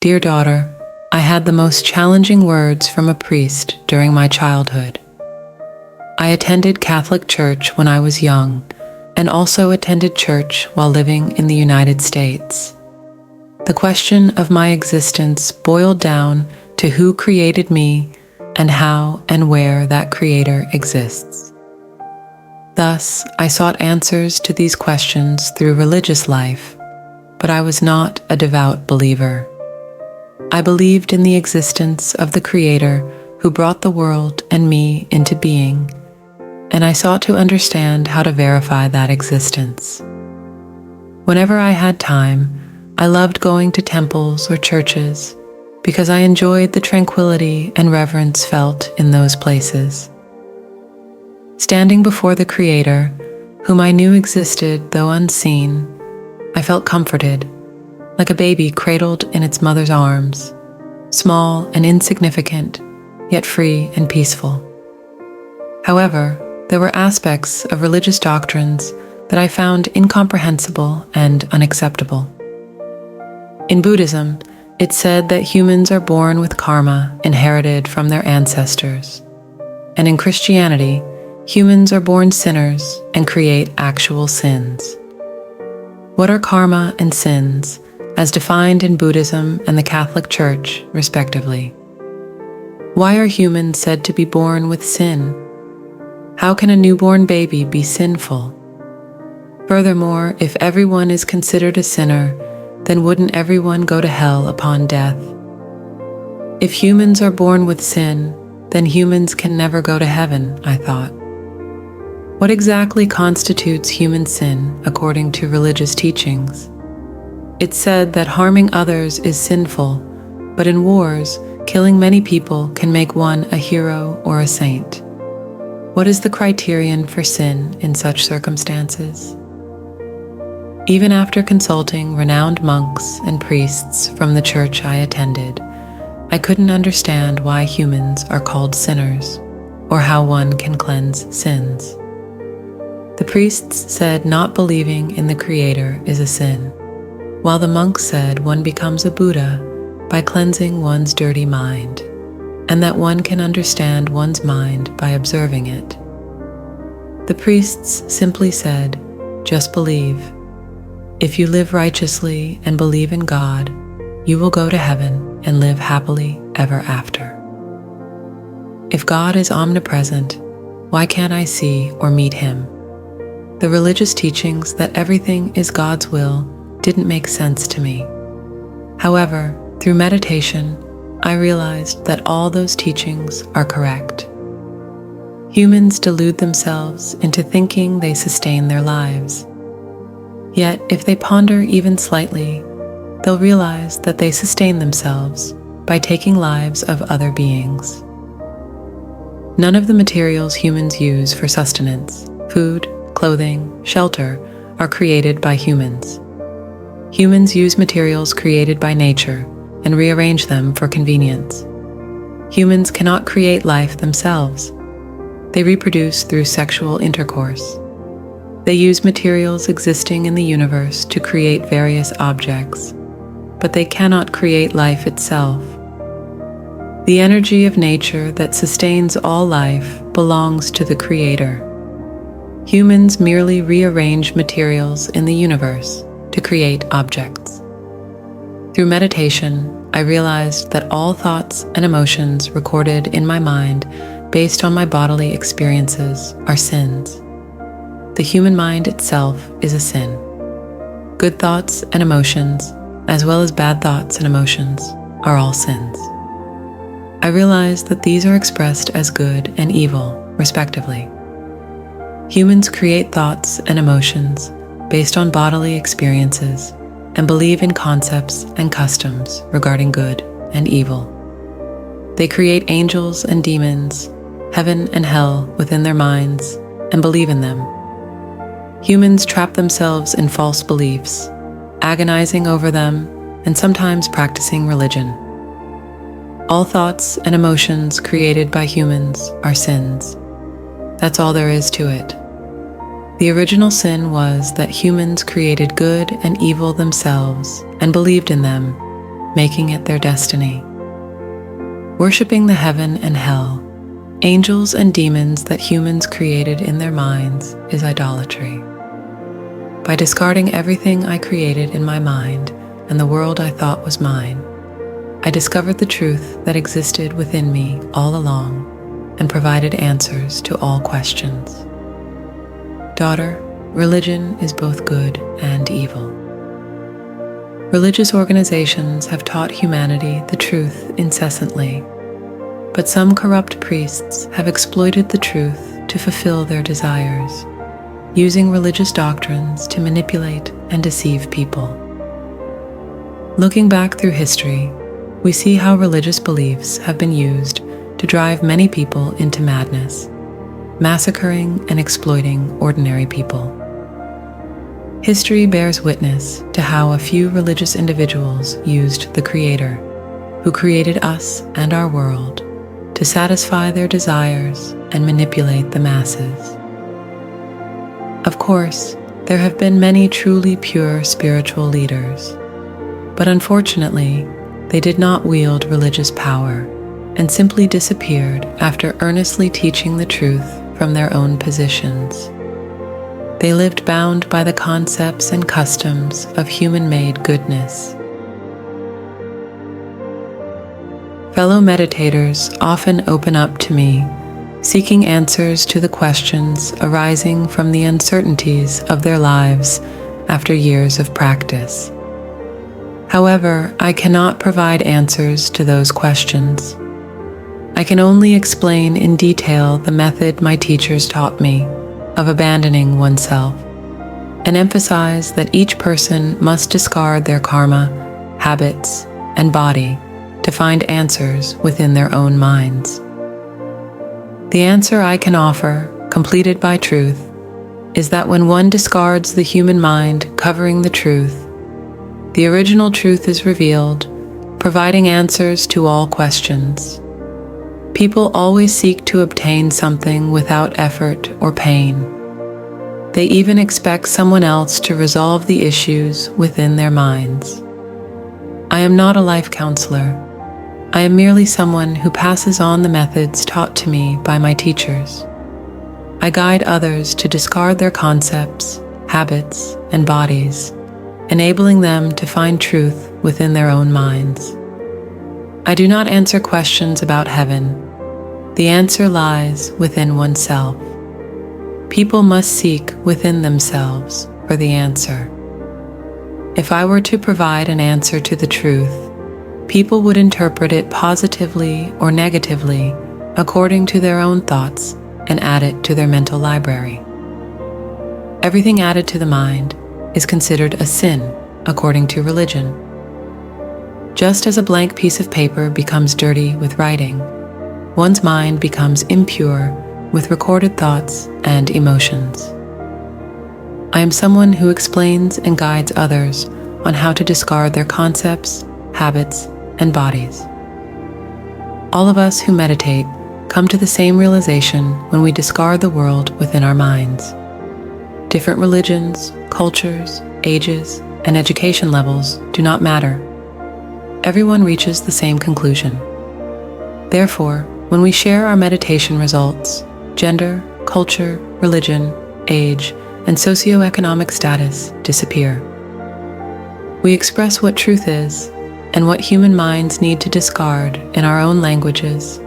Dear daughter, I had the most challenging words from a priest during my childhood. I attended Catholic church when I was young, and also attended church while living in the United States. The question of my existence boiled down to who created me and how and where that creator exists. Thus, I sought answers to these questions through religious life, but I was not a devout believer. I believed in the existence of the Creator who brought the world and me into being, and I sought to understand how to verify that existence. Whenever I had time, I loved going to temples or churches because I enjoyed the tranquility and reverence felt in those places. Standing before the Creator, whom I knew existed though unseen, I felt comforted, like a baby cradled in its mother's arms, small and insignificant, yet free and peaceful. However, there were aspects of religious doctrines that I found incomprehensible and unacceptable. In Buddhism, it's said that humans are born with karma inherited from their ancestors, and in Christianity, humans are born sinners and create actual sins. What are karma and sins, as defined in Buddhism and the Catholic Church, respectively? Why are humans said to be born with sin? How can a newborn baby be sinful? Furthermore, if everyone is considered a sinner, then wouldn't everyone go to hell upon death? If humans are born with sin, then humans can never go to heaven, I thought. What exactly constitutes human sin according to religious teachings? It's said that harming others is sinful, but in wars, killing many people can make one a hero or a saint. What is the criterion for sin in such circumstances? Even after consulting renowned monks and priests from the church I attended, I couldn't understand why humans are called sinners, or how one can cleanse sins. The priests said not believing in the Creator is a sin, while the monks said one becomes a Buddha by cleansing one's dirty mind, and that one can understand one's mind by observing it. The priests simply said, just believe. If you live righteously and believe in God, you will go to heaven and live happily ever after. If God is omnipresent, why can't I see or meet Him? The religious teachings that everything is God's will didn't make sense to me. However, through meditation, I realized that all those teachings are correct. Humans delude themselves into thinking they sustain their lives. Yet, if they ponder even slightly, they'll realize that they sustain themselves by taking lives of other beings. None of the materials humans use for sustenance, food, clothing, shelter, are created by humans. Humans use materials created by nature and rearrange them for convenience. Humans cannot create life themselves. They reproduce through sexual intercourse. They use materials existing in the universe to create various objects, but they cannot create life itself. The energy of nature that sustains all life belongs to the Creator. Humans merely rearrange materials in the universe to create objects. Through meditation, I realized that all thoughts and emotions recorded in my mind based on my bodily experiences are sins. The human mind itself is a sin. Good thoughts and emotions, as well as bad thoughts and emotions, are all sins. I realize that these are expressed as good and evil, respectively. Humans create thoughts and emotions based on bodily experiences and believe in concepts and customs regarding good and evil. They create angels and demons, heaven and hell within their minds, and believe in them. Humans trap themselves in false beliefs, agonizing over them, and sometimes practicing religion. All thoughts and emotions created by humans are sins. That's all there is to it. The original sin was that humans created good and evil themselves and believed in them, making it their destiny. Worshipping the heaven and hell, angels and demons that humans created in their minds, is idolatry. By discarding everything I created in my mind and the world I thought was mine, I discovered the truth that existed within me all along and provided answers to all questions. Daughter, religion is both good and evil. Religious organizations have taught humanity the truth incessantly, but some corrupt priests have exploited the truth to fulfill their desires, using religious doctrines to manipulate and deceive people. Looking back through history, we see how religious beliefs have been used to drive many people into madness, massacring and exploiting ordinary people. History bears witness to how a few religious individuals used the Creator, who created us and our world, to satisfy their desires and manipulate the masses. Of course, there have been many truly pure spiritual leaders, but unfortunately, they did not wield religious power and simply disappeared after earnestly teaching the truth from their own positions. They lived bound by the concepts and customs of human-made goodness. Fellow meditators often open up to me, seeking answers to the questions arising from the uncertainties of their lives after years of practice. However, I cannot provide answers to those questions. I can only explain in detail the method my teachers taught me of abandoning oneself, and emphasize that each person must discard their karma, habits, and body to find answers within their own minds. The answer I can offer, completed by truth, is that when one discards the human mind covering the truth, the original truth is revealed, providing answers to all questions. People always seek to obtain something without effort or pain. They even expect someone else to resolve the issues within their minds. I am not a life counselor. I am merely someone who passes on the methods taught to me by my teachers. I guide others to discard their concepts, habits, and bodies, enabling them to find truth within their own minds. I do not answer questions about heaven. The answer lies within oneself. People must seek within themselves for the answer. If I were to provide an answer to the truth, people would interpret it positively or negatively according to their own thoughts and add it to their mental library. Everything added to the mind is considered a sin according to religion. Just as a blank piece of paper becomes dirty with writing, one's mind becomes impure with recorded thoughts and emotions. I am someone who explains and guides others on how to discard their concepts, habits, and bodies. All of us who meditate come to the same realization when we discard the world within our minds. Different religions, cultures, ages, and education levels do not matter. Everyone reaches the same conclusion. Therefore, when we share our meditation results, gender, culture, religion, age, and socioeconomic status disappear. We express what truth is and what human minds need to discard in our own languages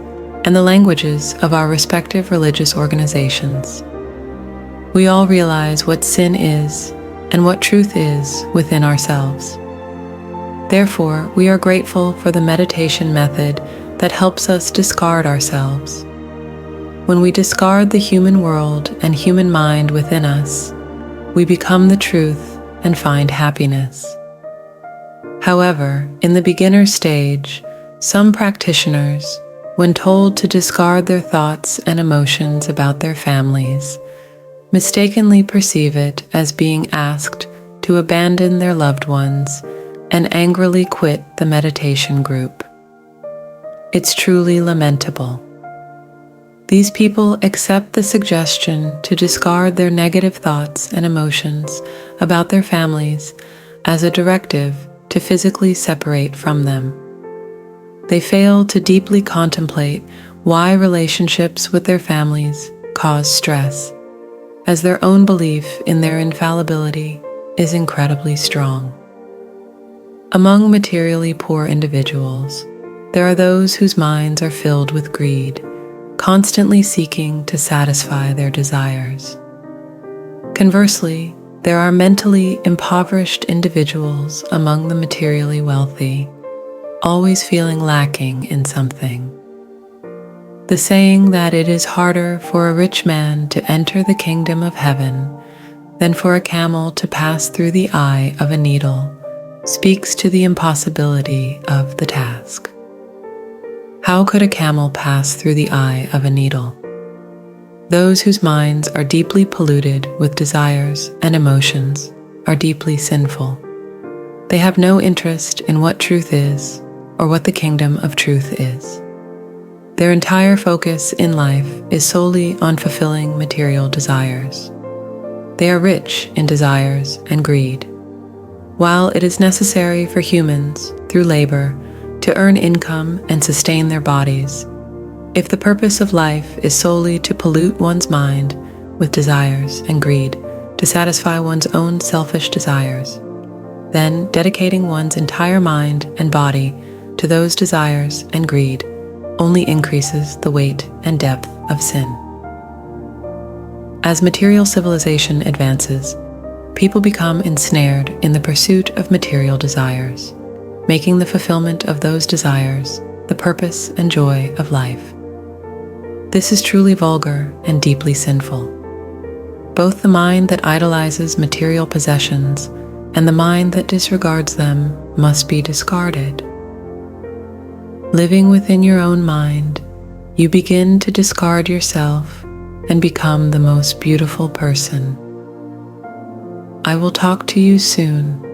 and the languages of our respective religious organizations. We all realize what sin is and what truth is within ourselves. Therefore, we are grateful for the meditation method that helps us discard ourselves. When we discard the human world and human mind within us, we become the truth and find happiness. However, in the beginner stage, some practitioners, when told to discard their thoughts and emotions about their families, mistakenly perceive it as being asked to abandon their loved ones and angrily quit the meditation group. It's truly lamentable. These people accept the suggestion to discard their negative thoughts and emotions about their families as a directive to physically separate from them. They fail to deeply contemplate why relationships with their families cause stress, as their own belief in their infallibility is incredibly strong. Among materially poor individuals, there are those whose minds are filled with greed, constantly seeking to satisfy their desires. Conversely, there are mentally impoverished individuals among the materially wealthy, always feeling lacking in something. The saying that it is harder for a rich man to enter the kingdom of heaven than for a camel to pass through the eye of a needle speaks to the impossibility of the task. How could a camel pass through the eye of a needle? Those whose minds are deeply polluted with desires and emotions are deeply sinful. They have no interest in what truth is or what the kingdom of truth is. Their entire focus in life is solely on fulfilling material desires. They are rich in desires and greed. While it is necessary for humans, through labor, to earn income and sustain their bodies, if the purpose of life is solely to pollute one's mind with desires and greed to satisfy one's own selfish desires, then dedicating one's entire mind and body to those desires and greed only increases the weight and depth of sin. As material civilization advances, people become ensnared in the pursuit of material desires, making the fulfillment of those desires the purpose and joy of life. This is truly vulgar and deeply sinful. Both the mind that idolizes material possessions and the mind that disregards them must be discarded. Living within your own mind, you begin to discard yourself and become the most beautiful person. I will talk to you soon.